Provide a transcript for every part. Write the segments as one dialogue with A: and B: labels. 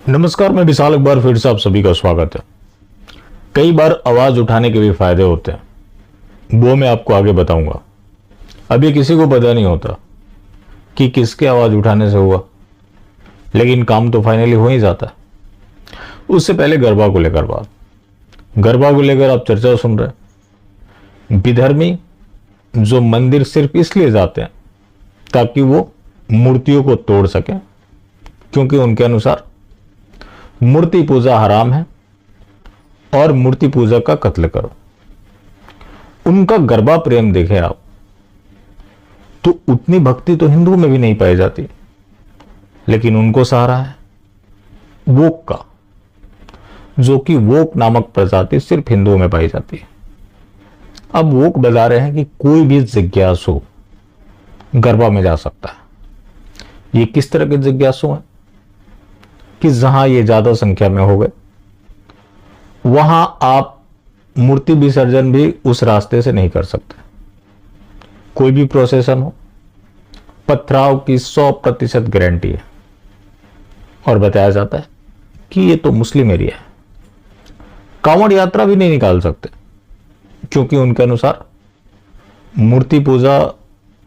A: नमस्कार, मैं विशाल। एक बार फिर से आप सभी का स्वागत है। कई बार आवाज उठाने के भी फायदे होते हैं, वो मैं आपको आगे बताऊंगा। अभी किसी को पता नहीं होता कि किसके आवाज उठाने से हुआ, लेकिन काम तो फाइनली हो ही जाता है। उससे पहले गरबा को लेकर बात। गरबा को लेकर आप चर्चा सुन रहे हैं। विधर्मी जो मंदिर सिर्फ इसलिए जाते हैं ताकि वो मूर्तियों को तोड़ सकें, क्योंकि उनके अनुसार मूर्ति पूजा हराम है और मूर्ति पूजा का कत्ल करो। उनका गरबा प्रेम देखें आप, तो उतनी भक्ति तो हिंदू में भी नहीं पाई जाती, लेकिन उनको सहारा है वोक का, जो कि वोक नामक प्रजाति सिर्फ हिंदुओं में पाई जाती है। अब वोक बता रहे हैं कि कोई भी जिज्ञासु गरबा में जा सकता है। ये किस तरह के जिज्ञासु हैं कि जहां ये ज्यादा संख्या में हो गए, वहां आप मूर्ति विसर्जन भी उस रास्ते से नहीं कर सकते। कोई भी प्रोसेसन हो, पथराव की 100% गारंटी है। और बताया जाता है कि ये तो मुस्लिम एरिया है। कांवड़ यात्रा भी नहीं निकाल सकते, क्योंकि उनके अनुसार मूर्ति पूजा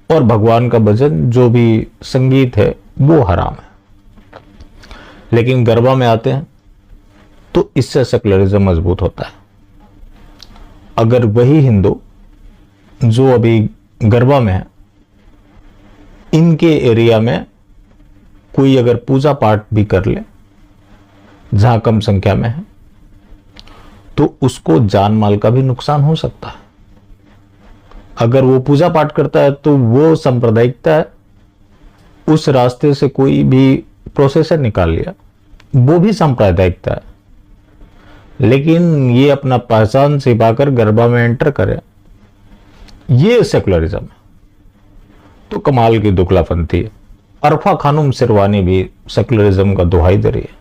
A: और भगवान का भजन, जो भी संगीत है, वो हराम है। लेकिन गरबा में आते हैं तो इससे सेकुलरिज्म मजबूत होता है। अगर वही हिंदू जो अभी गरबा में है, इनके एरिया में कोई अगर पूजा पाठ भी कर ले जहां कम संख्या में है, तो उसको जान माल का भी नुकसान हो सकता है। अगर वो पूजा पाठ करता है तो वो सांप्रदायिकता है, उस रास्ते से कोई भी प्रोसेसर निकाल लिया, वो भी सांप्रदायिकता है। लेकिन ये अपना पहचान छिपाकर गरबा में एंटर करे, ये सेकुलरिज्म है। तो कमाल की दुखलापंथी है। अरफा खानुम सिरवानी भी सेकुलरिज्म का दुहाई दे रही है,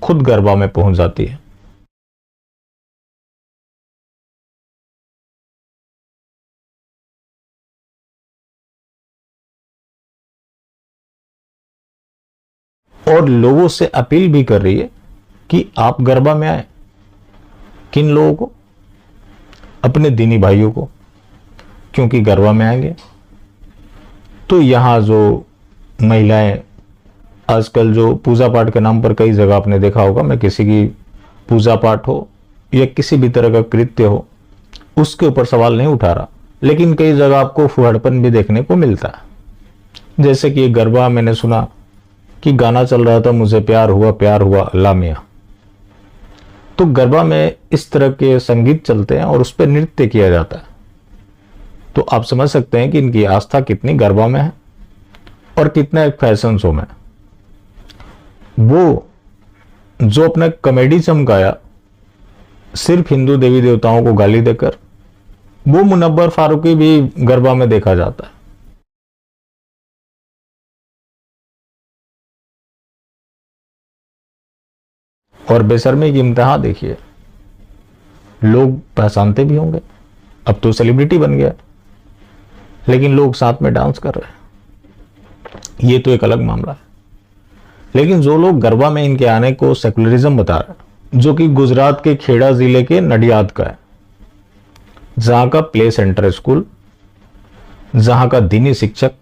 A: खुद गरबा में पहुंच जाती है। और लोगों से अपील भी कर रही है कि आप गरबा में आए। किन लोगों को? अपने दीनी भाइयों को, क्योंकि गरबा में आएंगे तो यहां जो महिलाएं आजकल जो पूजा पाठ के नाम पर, कई जगह आपने देखा होगा, मैं किसी की पूजा पाठ हो या किसी भी तरह का कृत्य हो उसके ऊपर सवाल नहीं उठा रहा, लेकिन कई जगह आपको फुहड़पन भी देखने को मिलता है। जैसे कि गरबा मैंने सुना कि गाना चल रहा था, मुझे प्यार हुआ अल्लाह मियां। तो गरबा में इस तरह के संगीत चलते हैं और उस पर नृत्य किया जाता है। तो आप समझ सकते हैं कि इनकी आस्था कितनी गरबा में है और कितना एक फैशन शो में। वो जो अपना कॉमेडी चमकाया सिर्फ हिंदू देवी देवताओं को गाली देकर, वो मुनव्वर फारूकी भी गरबा में देखा जाता है। और बेशर्मी की इम्तिहा देखिए, लोग पहचानते भी होंगे, अब तो सेलिब्रिटी बन गया, लेकिन लोग साथ में डांस कर रहे हैं। ये तो एक अलग मामला है। लेकिन जो लोग गरबा में इनके आने को सेकुलरिज्म बता रहे हैं, जो कि गुजरात के खेड़ा जिले के नडियाद का है, जहां का प्ले सेंटर स्कूल, जहां का दीनी शिक्षक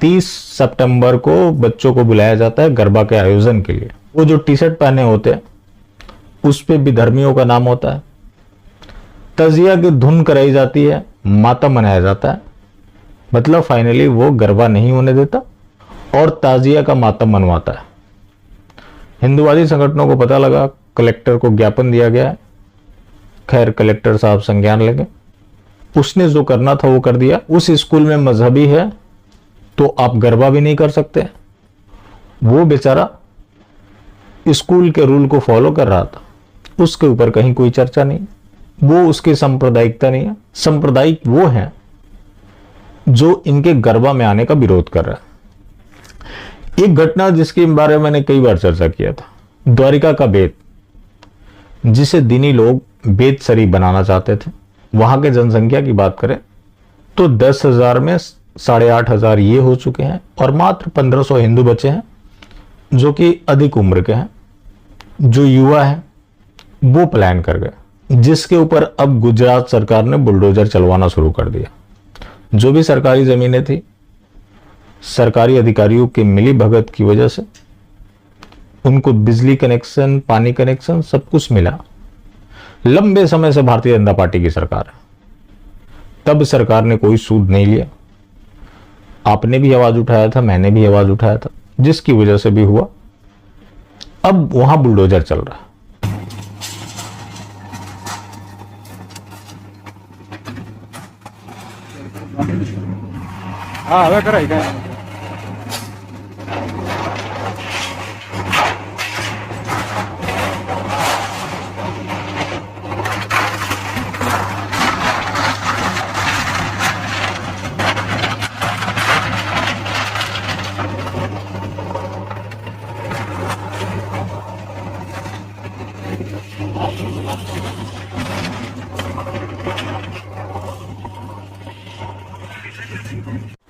A: 30 सितंबर को बच्चों को बुलाया जाता है गरबा के आयोजन के लिए। वो जो टी शर्ट पहने होते हैं उस पे भी धर्मियों का नाम होता है। तजिया की धुन कराई जाती है, मातम मनाया जाता है। मतलब फाइनली वो गरबा नहीं होने देता और ताजिया का मातम मनवाता है। हिंदुवादी संगठनों को पता लगा, कलेक्टर को ज्ञापन दिया गया है। खैर, कलेक्टर साहब संज्ञान लेंगे, उसने जो करना था वो कर दिया। उस स्कूल में मजहबी है तो आप गरबा भी नहीं कर सकते। वो बेचारा स्कूल के रूल को फॉलो कर रहा था, उसके ऊपर कहीं कोई चर्चा नहीं। वो उसकी सांप्रदायिकता नहीं है। सांप्रदायिक वो है जो इनके गरबा में आने का विरोध कर रहा है। एक घटना जिसके बारे में मैंने कई बार चर्चा किया था, द्वारिका का बेत, जिसे दीनी लोग बेत शरीफ बनाना चाहते थे। वहां के जनसंख्या की बात करें तो 10,000 में 8,500 ये हो चुके हैं और मात्र 1,500 हिंदू बचे हैं। जो कि अधिक उम्र के हैं, जो युवा हैं, वो प्लान कर गए, जिसके ऊपर अब गुजरात सरकार ने बुलडोजर चलवाना शुरू कर दिया। जो भी सरकारी जमीनें थी, सरकारी अधिकारियों की मिली भगत की वजह से उनको बिजली कनेक्शन, पानी कनेक्शन सब कुछ मिला। लंबे समय से भारतीय जनता पार्टी की सरकार है, तब सरकार ने कोई सूद नहीं लिया। आपने भी आवाज उठाया था, मैंने भी आवाज उठाया था, जिसकी वजह से भी हुआ। अब वहां बुलडोजर चल रहा है।
B: हाँ હવે કરાય કાંઈ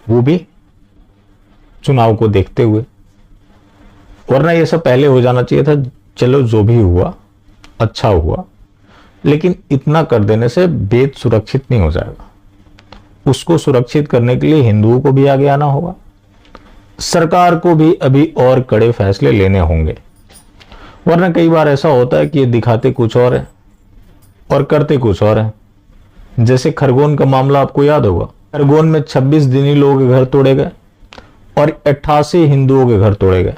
A: वो भी चुनाव को देखते हुए, वरना ये सब पहले हो जाना चाहिए था। चलो जो भी हुआ अच्छा हुआ, लेकिन इतना कर देने से वेद सुरक्षित नहीं हो जाएगा। उसको सुरक्षित करने के लिए हिंदुओं को भी आगे आना होगा, सरकार को भी अभी और कड़े फैसले लेने होंगे। वरना कई बार ऐसा होता है कि ये दिखाते कुछ और है और करते कुछ और है। जैसे खरगोन का मामला आपको याद होगा। खरगोन में 26 दिनी लोगों के घर तोड़े गए और 88 हिंदुओं के घर तोड़े गए।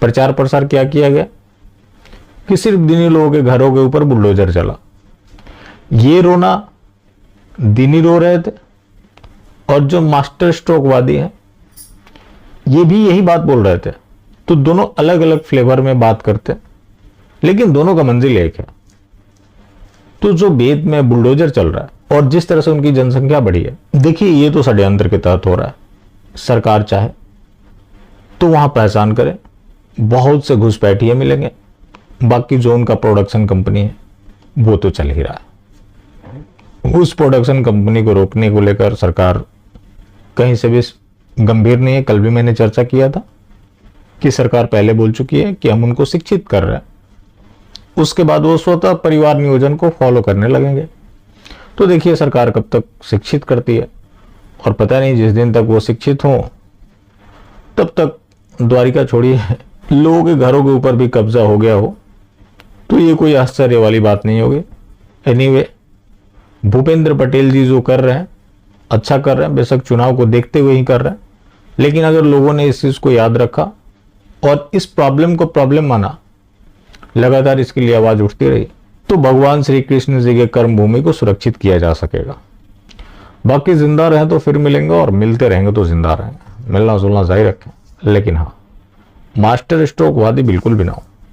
A: प्रचार प्रसार क्या किया गया कि सिर्फ दिनी लोगों के घरों के ऊपर बुलडोजर चला। ये रोना दिनी रो रहे थे और जो मास्टर स्ट्रोकवादी हैं ये भी यही बात बोल रहे थे। तो दोनों अलग अलग फ्लेवर में बात करते, लेकिन दोनों का मंजिल एक है। तो जो वेद में बुलडोजर चल रहा है और जिस तरह से उनकी जनसंख्या बढ़ी है, देखिए ये तो षड्यंत्र के तहत हो रहा है। सरकार चाहे तो वहां पहचान करें, बहुत से घुसपैठिए मिलेंगे, बाकी जो उनका प्रोडक्शन कंपनी है वो तो चल ही रहा है। उस प्रोडक्शन कंपनी को रोकने को लेकर सरकार कहीं से भी गंभीर नहीं है। कल भी मैंने चर्चा किया था कि सरकार पहले बोल चुकी है कि हम उनको शिक्षित कर रहे हैं, उसके बाद वो स्वतः परिवार नियोजन को फॉलो करने लगेंगे। तो देखिए सरकार कब तक शिक्षित करती है, और पता नहीं जिस दिन तक वो शिक्षित हो तब तक द्वारिका छोड़िए लोगों के घरों के ऊपर भी कब्जा हो गया हो, तो ये कोई आश्चर्य वाली बात नहीं होगी। एनीवे, भूपेंद्र पटेल जी जो कर रहे हैं अच्छा कर रहे हैं, बेशक चुनाव को देखते हुए ही कर रहे हैं, लेकिन अगर लोगों ने इस चीज को याद रखा और इस प्रॉब्लम को प्रॉब्लम माना, लगातार इसके लिए आवाज उठती रही, तो भगवान श्री कृष्ण जी के कर्म भूमि को सुरक्षित किया जा सकेगा। बाकी जिंदा रहें तो फिर मिलेंगे, और मिलते रहेंगे तो जिंदा रहेंगे। मिलना जुलना जारी रखें, लेकिन हाँ, मास्टर स्ट्रोक वादी बिल्कुल भी ना हो।